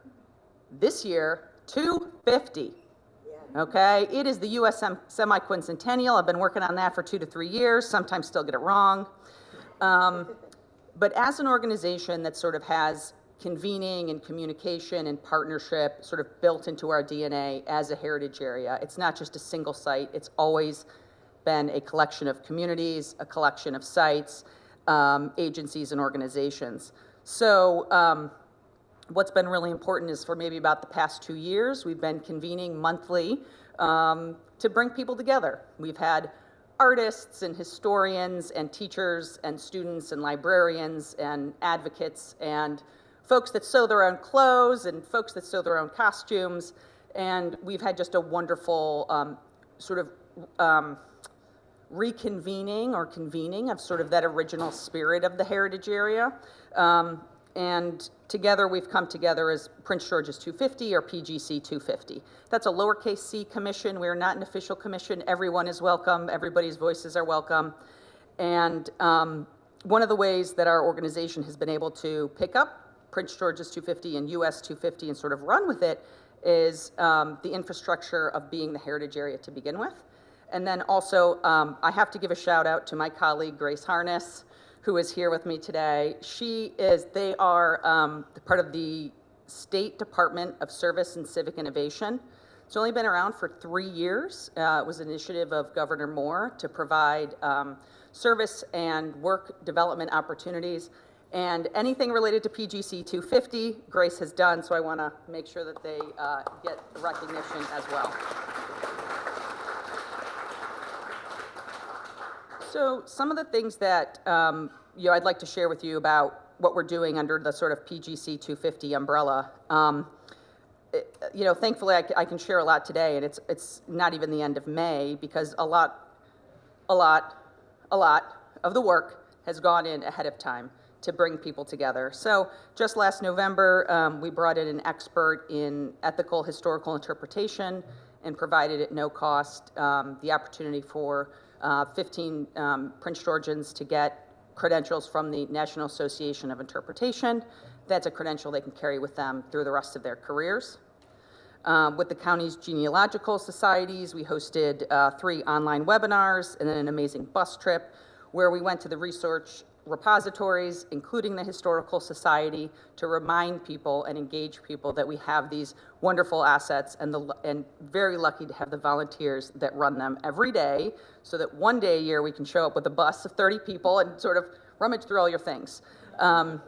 This year, 250. Okay, it is the USM semi-quincentennial. I've been working on that for 2 to 3 years, sometimes still get it wrong. But as an organization that sort of has convening and communication and partnership sort of built into our DNA as a heritage area, it's not just a single site, it's always been a collection of communities, a collection of sites, agencies and organizations. So what's been really important is for maybe about the past 2 years, we've been convening monthly to bring people together. We've had artists and historians and teachers and students and librarians and advocates and folks that sew their own clothes and folks that sew their own costumes. And we've had just a wonderful sort of reconvening or convening of sort of that original spirit of the heritage area. And together we've come together as Prince George's 250 or PGC 250. That's a lowercase c commission. We are not an official commission. Everyone is welcome. Everybody's voices are welcome. And one of the ways that our organization has been able to pick up Prince George's 250 and US 250 and sort of run with it is the infrastructure of being the heritage area to begin with. And then also, I have to give a shout out to my colleague, Grace Harness, who is here with me today. They are part of the State Department of Service and Civic Innovation. It's only been around for 3 years. It was an initiative of Governor Moore to provide service and work development opportunities. And anything related to PGC 250, Grace has done, so I want to make sure that they get recognition as well. So some of the things that I'd like to share with you about what we're doing under the sort of PGC 250 umbrella. Thankfully I can share a lot today, and it's not even the end of May, because a lot of the work has gone in ahead of time to bring people together. So just last November, we brought in an expert in ethical historical interpretation and provided at no cost the opportunity for 15 Prince Georgians to get credentials from the National Association of Interpretation. That's a credential they can carry with them through the rest of their careers. With the county's genealogical societies, we hosted 3 online webinars and then an amazing bus trip where we went to the research repositories, including the Historical Society, to remind people and engage people that we have these wonderful assets, and very lucky to have the volunteers that run them every day, so that one day a year we can show up with a bus of 30 people and sort of rummage through all your things and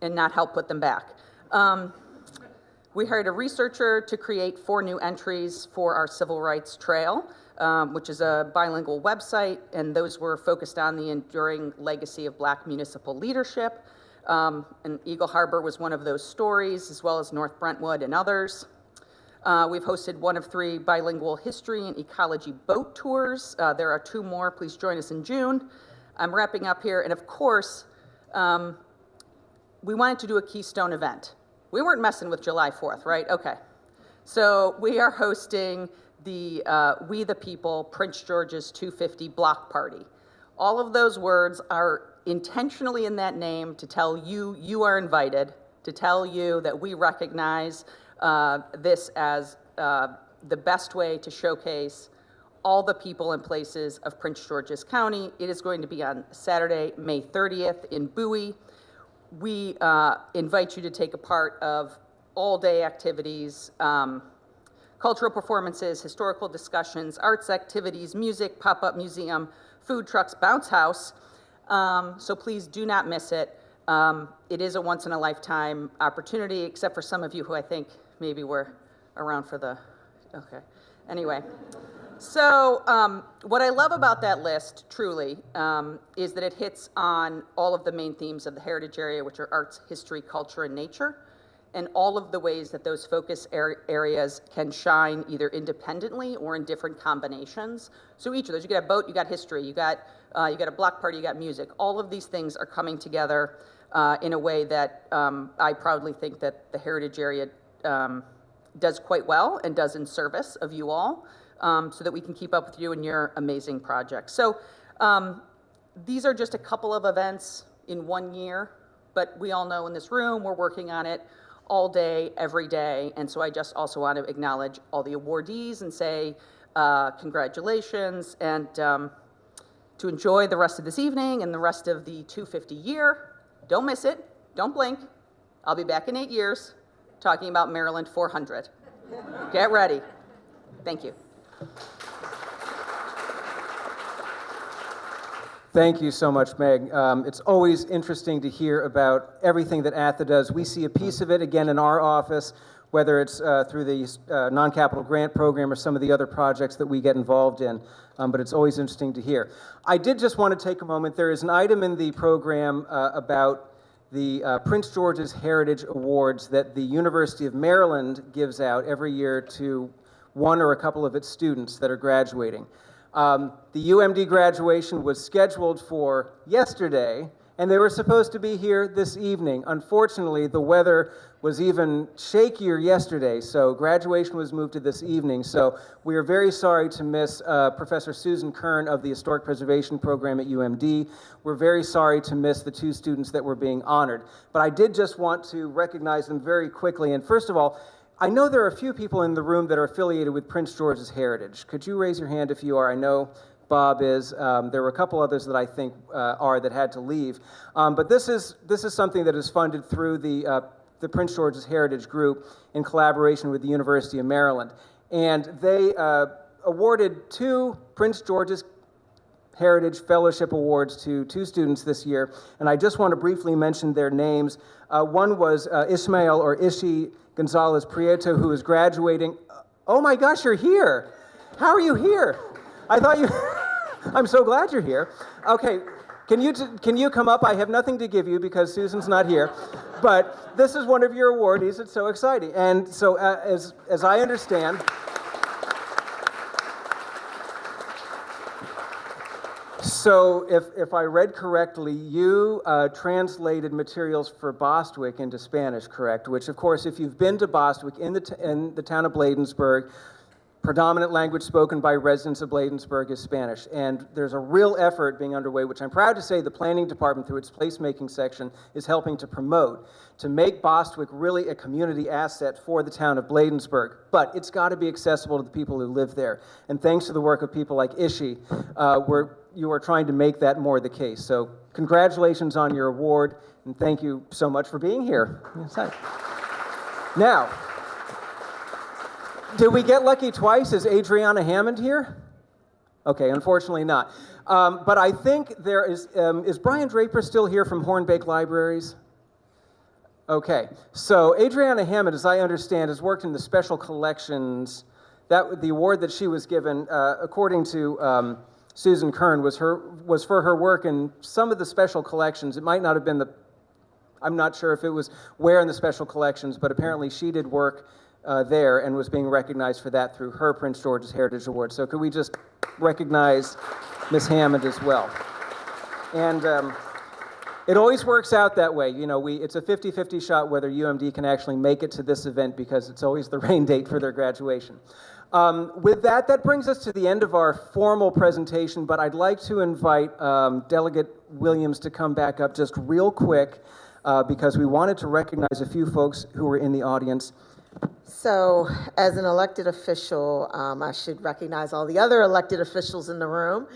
not help put them back. We hired a researcher to create 4 new entries for our Civil Rights Trail, which is a bilingual website, and those were focused on the enduring legacy of Black municipal leadership. And Eagle Harbor was one of those stories, as well as North Brentwood and others. We've hosted 1 of 3 bilingual history and ecology boat tours. There are 2 more. Please join us in June. I'm wrapping up here, and of course, we wanted to do a Keystone event. We weren't messing with July 4th, right? Okay. So we are hosting the We the People Prince George's 250 Block Party. All of those words are intentionally in that name to tell you you are invited, to tell you that we recognize this as the best way to showcase all the people and places of Prince George's County. It is going to be on Saturday, May 30th in Bowie. We invite you to take a part of all-day activities, cultural performances, historical discussions, arts activities, music, pop-up museum, food trucks, bounce house. So please do not miss it. It is a once-in-a-lifetime opportunity, except for some of you who I think maybe were around for the, okay. Anyway, so what I love about that list, truly, is that it hits on all of the main themes of the heritage area, which are arts, history, culture, and nature, and all of the ways that those focus areas can shine either independently or in different combinations. So each of those, you got a boat, you got history, you got a block party, you got music. All of these things are coming together in a way that I proudly think that the heritage area does quite well and does in service of you all, so that we can keep up with you and your amazing projects. So these are just a couple of events in 1 year, but we all know in this room we're working on it all day, every day, and so I just also want to acknowledge all the awardees and say congratulations, and to enjoy the rest of this evening and the rest of the 250 year. Don't miss it, don't blink. I'll be back in 8 years talking about Maryland 400. Get ready. Thank you. Thank you so much, Meg. It's always interesting to hear about everything that ATHA does. We see a piece of it again in our office, whether it's through the non-capital grant program or some of the other projects that we get involved in, but it's always interesting to hear. I did just want to take a moment. There is an item in the program about the Prince George's Heritage Awards that the University of Maryland gives out every year to one or a couple of its students that are graduating. The UMD graduation was scheduled for yesterday, and they were supposed to be here this evening. Unfortunately, the weather was even shakier yesterday, so graduation was moved to this evening. So we are very sorry to miss Professor Susan Kern of the Historic Preservation Program at UMD. We're very sorry to miss the 2 students that were being honored. But I did just want to recognize them very quickly. And first of all, I know there are a few people in the room that are affiliated with Prince George's Heritage. Could you raise your hand if you are? I know Bob is. There were a couple others that I think that had to leave. But this is something that is funded through the Prince George's Heritage Group in collaboration with the University of Maryland. And they awarded 2 Prince George's Heritage Fellowship Awards to 2 students this year, and I just want to briefly mention their names. One was Ismael or Ishi Gonzalez Prieto, who is graduating. Oh my gosh, you're here! How are you here? I thought you. I'm so glad you're here. Okay, can you come up? I have nothing to give you because Susan's not here, but this is one of your awardees. It's so exciting, and so as I understand. So if I read correctly, you translated materials for Bostwick into Spanish, correct? Which, of course, if you've been to Bostwick in the town of Bladensburg, predominant language spoken by residents of Bladensburg is Spanish. And there's a real effort being underway, which I'm proud to say the planning department, through its placemaking section, is helping to promote, to make Bostwick really a community asset for the town of Bladensburg. But it's got to be accessible to the people who live there. And thanks to the work of people like Ishi, you are trying to make that more the case. So congratulations on your award, and thank you so much for being here. Now, did we get lucky twice? Is Adriana Hammond here? Okay, unfortunately not. But I think there is Brian Draper still here from Hornbeck Libraries? Okay, so Adriana Hammond, as I understand, has worked in the special collections. The award that she was given, according to Susan Kern, was for her work in some of the special collections. It might not have been I'm not sure if it was where in the special collections, but apparently she did work there and was being recognized for that through her Prince George's Heritage Award. So could we just recognize Ms. Hammond as well? And it always works out that way. You know, it's a 50-50 shot whether UMD can actually make it to this event because it's always the rain date for their graduation. With that brings us to the end of our formal presentation, but I'd like to invite Delegate Williams to come back up just real quick because we wanted to recognize a few folks who were in the audience. So, as an elected official, I should recognize all the other elected officials in the room.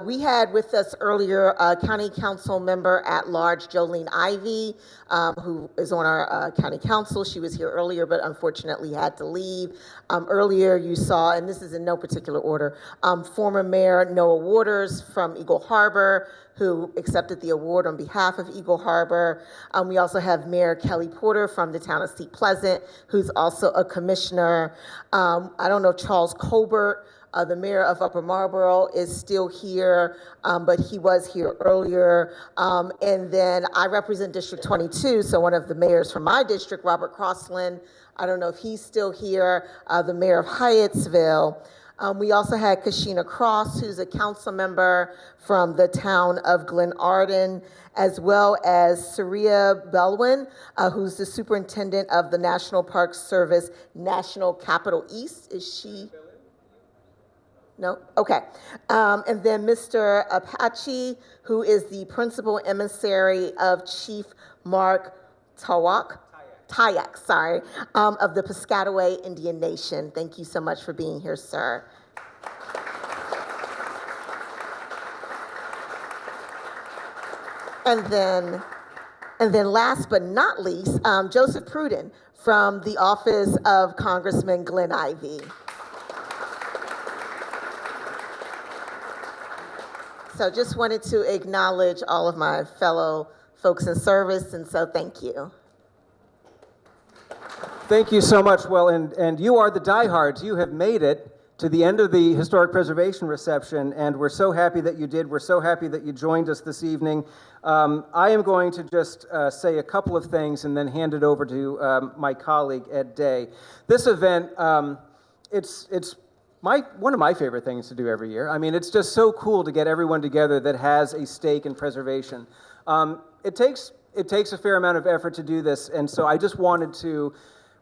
We had with us earlier County Council member at large Jolene Ivy, who is on our County Council. She was here earlier, but unfortunately had to leave. Earlier you saw, and this is in no particular order, former Mayor Noah Waters from Eagle Harbor, who accepted the award on behalf of Eagle Harbor. We also have Mayor Kelly Porter from the town of Seat Pleasant, who's also a commissioner. I don't know if Charles Colbert, the mayor of Upper Marlboro, is still here, but he was here earlier. And then I represent District 22, so one of the mayors from my district, Robert Crossland, I don't know if he's still here, the mayor of Hyattsville. We also had Kashina Cross, who's a council member from the town of Glen Arden, as well as Saria Belwin, who's the superintendent of the National Park Service National Capital East. Is she? No? Okay. And then Mr. Apache, who is the principal emissary of Chief Mark Tayak, of the Piscataway Indian Nation. Thank you so much for being here, sir. And then last but not least, Joseph Pruden from the office of Congressman Glenn Ivey. So just wanted to acknowledge all of my fellow folks in service, and so thank you. Thank you so much. Well, and you are the diehards. You have made it to the end of the historic preservation reception, and we're so happy that you did. We're so happy that you joined us this evening. I am going to just say a couple of things and then hand it over to my colleague, Ed Day. This event, it's one of my favorite things to do every year. I mean, it's just so cool to get everyone together that has a stake in preservation. It takes a fair amount of effort to do this, and so I just wanted to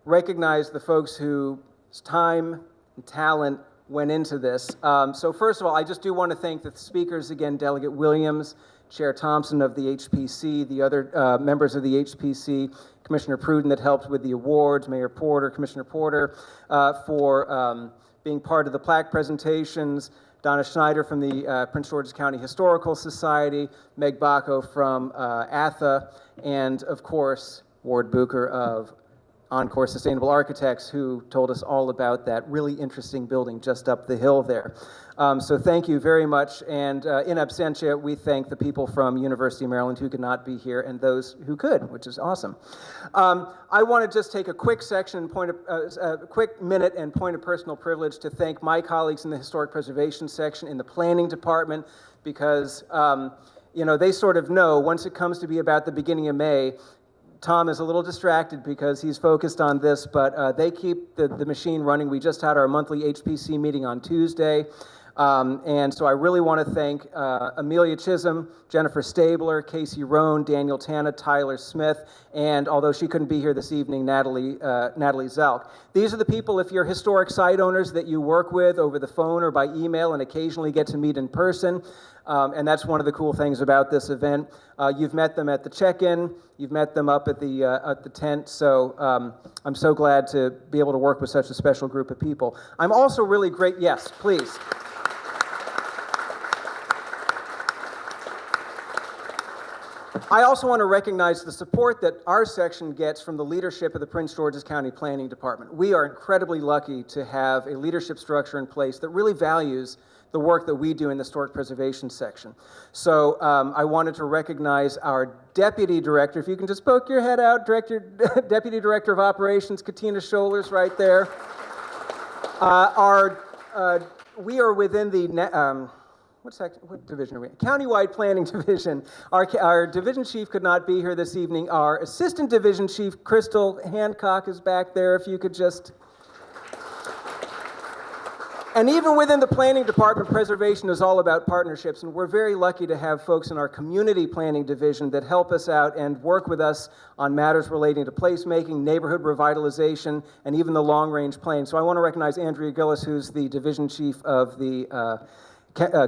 recognize the folks whose time and talent went into this. So first of all, I just do want to thank the speakers again, Delegate Williams, Chair Thompson of the HPC, the other members of the HPC, Commissioner Pruden that helped with the awards, Mayor Porter, Commissioner Porter, for being part of the plaque presentations, Donna Schneider from the Prince George's County Historical Society, Meg Bacco from ATHA, and of course, Ward Bucher of Encore Sustainable Architects, who told us all about that really interesting building just up the hill there. So thank you very much, and in absentia, we thank the people from University of Maryland who could not be here and those who could, which is awesome. I want to just take a quick quick minute and point of personal privilege to thank my colleagues in the Historic Preservation section in the Planning Department, because you know, they sort of know once it comes to be about the beginning of May, Tom is a little distracted because he's focused on this, but they keep the machine running. We just had our monthly HPC meeting on Tuesday. And so I really want to thank Amelia Chisholm, Jennifer Stabler, Casey Roan, Daniel Tanna, Tyler Smith, and although she couldn't be here this evening, Natalie Zelk. These are the people, if you're historic site owners, that you work with over the phone or by email and occasionally get to meet in person. And that's one of the cool things about this event. You've met them at the check-in, you've met them up at the tent, so I'm so glad to be able to work with such a special group of people. I'm also really yes, please. I also want to recognize the support that our section gets from the leadership of the Prince George's County Planning Department. We are incredibly lucky to have a leadership structure in place that really values the work that we do in the Historic Preservation section. So I wanted to recognize our Deputy Director, if you can just poke your head out, Deputy Director of Operations, Katina Scholars right there. We are within the, what division are we in? Countywide Planning Division. Our Division Chief could not be here this evening. Our Assistant Division Chief, Crystal Hancock, is back there, if you could just... And even within the Planning Department, preservation is all about partnerships, and we're very lucky to have folks in our Community Planning Division that help us out and work with us on matters relating to placemaking, neighborhood revitalization, and even the long-range planning. So I want to recognize Andrea Gillis, who's the Division Chief of the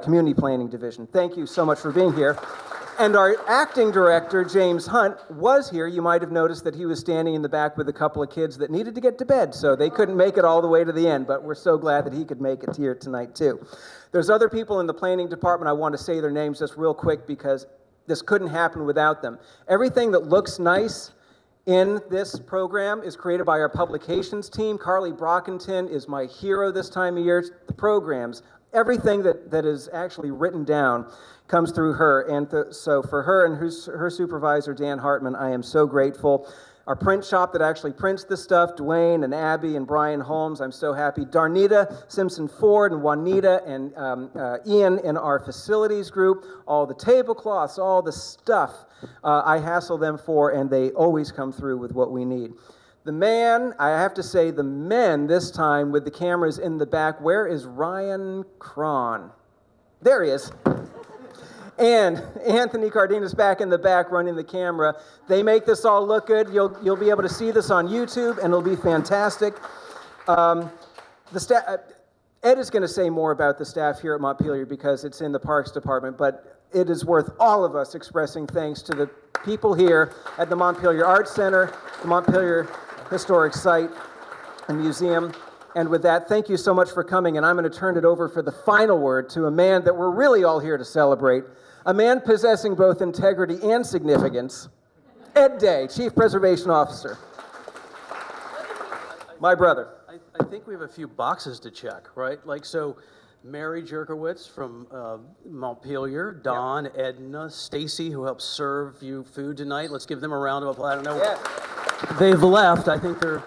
Community Planning Division. Thank you so much for being here. And our acting director, James Hunt, was here. You might have noticed that he was standing in the back with a couple of kids that needed to get to bed, so they couldn't make it all the way to the end, but we're so glad that he could make it here tonight, too. There's other people in the planning department. I want to say their names just real quick because this couldn't happen without them. Everything that looks nice in this program is created by our publications team. Carly Brockington is my hero this time of year. The programs, everything that is actually written down comes through her, and so for her and her supervisor, Dan Hartman, I am so grateful. Our print shop that actually prints this stuff, Dwayne and Abby and Brian Holmes, I'm so happy. Darnita Simpson-Ford and Juanita and Ian in our facilities group, all the tablecloths, all the stuff I hassle them for, and they always come through with what we need. The man, I have to say the men this time with the cameras in the back. Where is Ryan Cron? There he is. And Anthony Cardenas back in the back running the camera. They make this all look good. You'll be able to see this on YouTube, and it'll be fantastic. The staff, Ed is going to say more about the staff here at Montpelier because it's in the Parks Department, but it is worth all of us expressing thanks to the people here at the Montpelier Arts Center, the Montpelier Historic Site and Museum. And with that, thank you so much for coming, and I'm going to turn it over for the final word to a man that we're really all here to celebrate, a man possessing both integrity and significance, Ed Day, Chief Preservation Officer. My brother. I think we have a few boxes to check, right? Like, so Mary Jerkowitz from Montpelier, Don, yep. Edna, Stacy, who helped serve you food tonight. Let's give them a round of applause. I don't know. Yeah. They've left. I think they're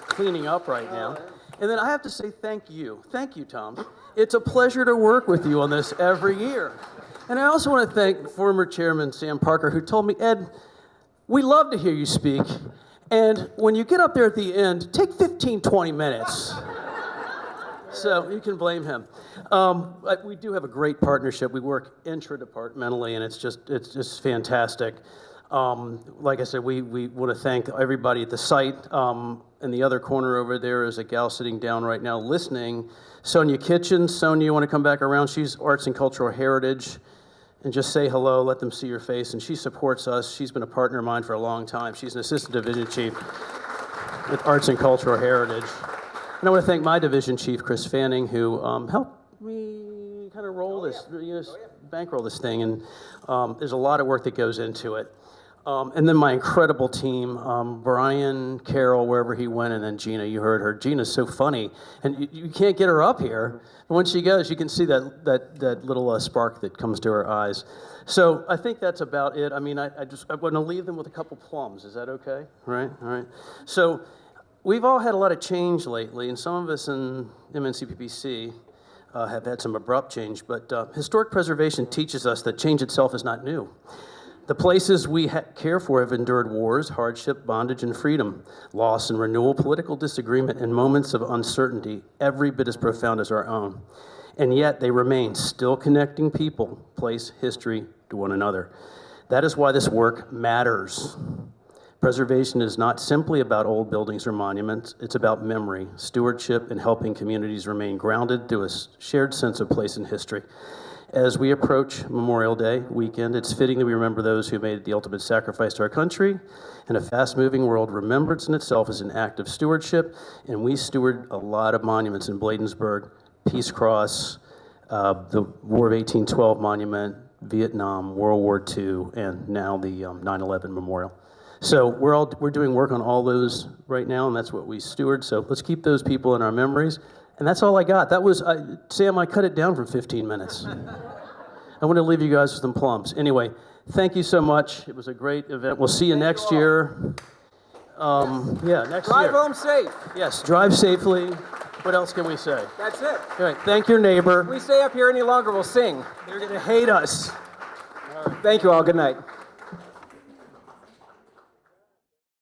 cleaning up right now. And then I have to say thank you. Thank you, Tom. It's a pleasure to work with you on this every year. And I also want to thank former Chairman Sam Parker, who told me, Ed, we love to hear you speak. And when you get up there at the end, take 15, 20 minutes. So you can blame him. We do have a great partnership. We work intra-departmentally, and it's just fantastic. Like I said, we want to thank everybody at the site. In the other corner over there is a gal sitting down right now listening. Sonia Kitchen. Sonia, you want to come back around? She's Arts and Cultural Heritage. And just say hello, let them see your face. And she supports us. She's been a partner of mine for a long time. She's an Assistant Division Chief with Arts and Cultural Heritage. And I want to thank my division chief, Chris Fanning, who helped me kind of roll this, bankroll this thing. And there's a lot of work that goes into it. And then my incredible team, Brian, Carol, wherever he went, and then Gina, you heard her. Gina's so funny, and you can't get her up here. But when she goes, you can see that little spark that comes to her eyes. So I think that's about it. I mean, I want to leave them with a couple plums. Is that okay? All right. So we've all had a lot of change lately, and some of us in M-NCPPC have had some abrupt change, but historic preservation teaches us that change itself is not new. The places we care for have endured wars, hardship, bondage, and freedom, loss and renewal, political disagreement, and moments of uncertainty every bit as profound as our own. And yet they remain still connecting people, place, history to one another. That is why this work matters. Preservation is not simply about old buildings or monuments. It's about memory, stewardship, and helping communities remain grounded through a shared sense of place and history. As we approach Memorial Day weekend, it's fitting that we remember those who made the ultimate sacrifice to our country. In a fast-moving world, remembrance in itself is an act of stewardship, and we steward a lot of monuments in Bladensburg, Peace Cross, the War of 1812 Monument, Vietnam, World War II, and now the 9/11 Memorial. So we're doing work on all those right now, and that's what we steward. So let's keep those people in our memories. And that's all I got. That was, Sam, I cut it down from 15 minutes. I want to leave you guys with some plums. Anyway, thank you so much. It was a great event. We'll see you next year. Next year. Drive home safe. Yes, drive safely. What else can we say? That's it. All right, thank your neighbor. If we stay up here any longer, we'll sing. They're going to hate us. Thank you all. Good night.